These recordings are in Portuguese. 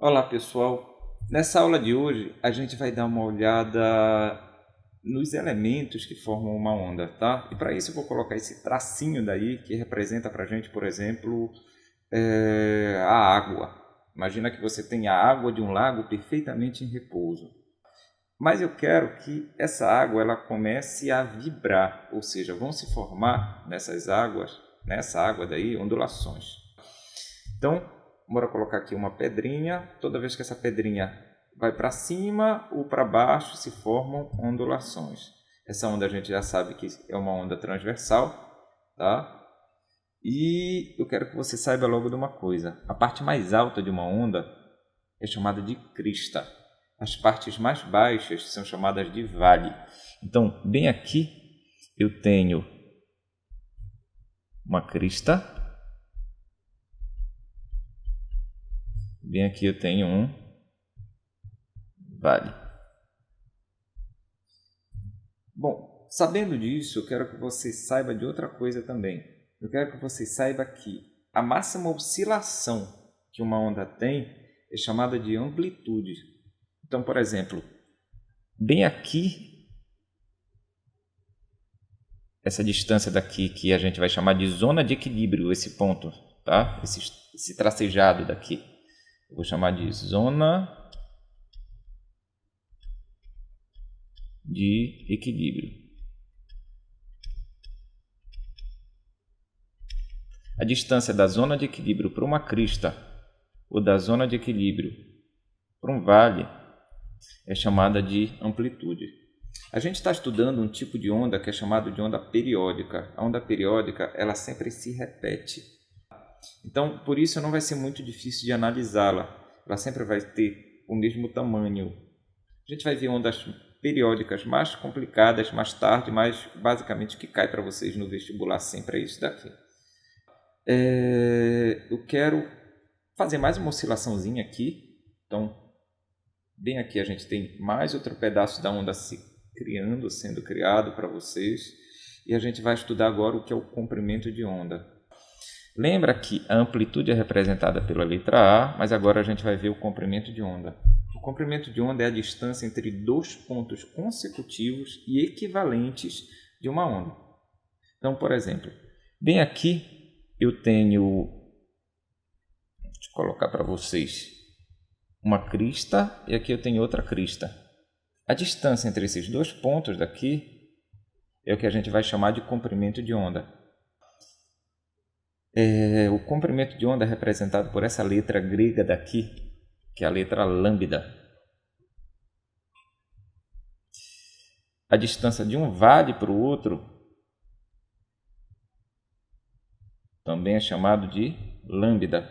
Olá pessoal, nessa aula de hoje a gente vai dar uma olhada nos elementos que formam uma onda, tá? E para isso eu vou colocar esse tracinho daí que representa para a gente, por exemplo, a água. Imagina que você tem a água de um lago perfeitamente em repouso. Mas eu quero que essa água ela comece a vibrar, ou seja, vão se formar nessa água daí, ondulações. Então, bora colocar aqui uma pedrinha. Toda vez que essa pedrinha vai para cima ou para baixo, se formam ondulações. Essa onda a gente já sabe que é uma onda transversal, tá? E eu quero que você saiba logo de uma coisa. A parte mais alta de uma onda é chamada de crista. As partes mais baixas são chamadas de vale. Então, bem aqui eu tenho uma crista. Bem aqui eu tenho um vale. Bom, sabendo disso, eu quero que você saiba de outra coisa também. Eu quero que você saiba que a máxima oscilação que uma onda tem é chamada de amplitude. Então, por exemplo, bem aqui, essa distância daqui que a gente vai chamar de zona de equilíbrio, esse ponto, tá? Esse tracejado daqui. Eu vou chamar de zona de equilíbrio. A distância da zona de equilíbrio para uma crista ou da zona de equilíbrio para um vale é chamada de amplitude. A gente está estudando um tipo de onda que é chamado de onda periódica. A onda periódica ela sempre se repete. Então, por isso não vai ser muito difícil de analisá-la. Ela sempre vai ter o mesmo tamanho. A gente vai ver ondas periódicas mais complicadas mais tarde, mas basicamente o que cai para vocês no vestibular sempre é isso daqui. Eu quero fazer mais uma oscilaçãozinha aqui. Então, bem aqui a gente tem mais outro pedaço da onda sendo criado para vocês. E a gente vai estudar agora o que é o comprimento de onda. Lembra que a amplitude é representada pela letra A, mas agora a gente vai ver o comprimento de onda. O comprimento de onda é a distância entre dois pontos consecutivos e equivalentes de uma onda. Então, por exemplo, bem aqui eu tenho, deixa eu colocar para vocês, uma crista e aqui eu tenho outra crista. A distância entre esses dois pontos daqui é o que a gente vai chamar de comprimento de onda. O comprimento de onda é representado por essa letra grega daqui, que é a letra lambda. A distância de um vale para o outro também é chamado de lambda.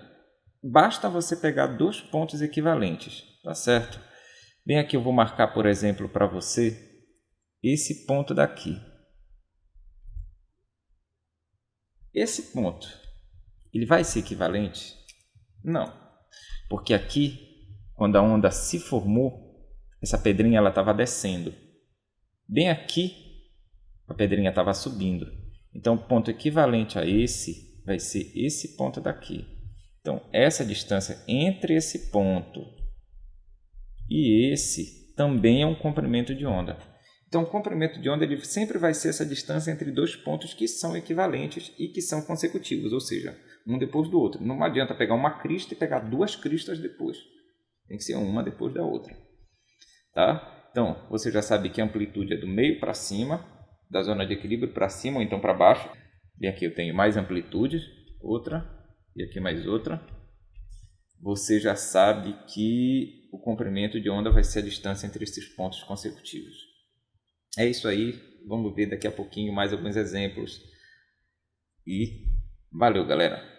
Basta você pegar dois pontos equivalentes, tá certo? Bem aqui eu vou marcar, por exemplo, para você esse ponto daqui. Esse ponto, ele vai ser equivalente? Não, porque aqui, quando a onda se formou, essa pedrinha estava descendo. Bem aqui, a pedrinha estava subindo. Então, o ponto equivalente a esse vai ser esse ponto daqui. Então, essa distância entre esse ponto e esse também é um comprimento de onda. Então, o comprimento de onda ele sempre vai ser essa distância entre dois pontos que são equivalentes e que são consecutivos, ou seja, um depois do outro. Não adianta pegar uma crista e pegar duas cristas depois. Tem que ser uma depois da outra. Tá? Então, você já sabe que a amplitude é do meio para cima, da zona de equilíbrio para cima ou então para baixo. E aqui eu tenho mais amplitude, outra, e aqui mais outra. Você já sabe que o comprimento de onda vai ser a distância entre esses pontos consecutivos. É isso aí, vamos ver daqui a pouquinho mais alguns exemplos. E valeu, galera!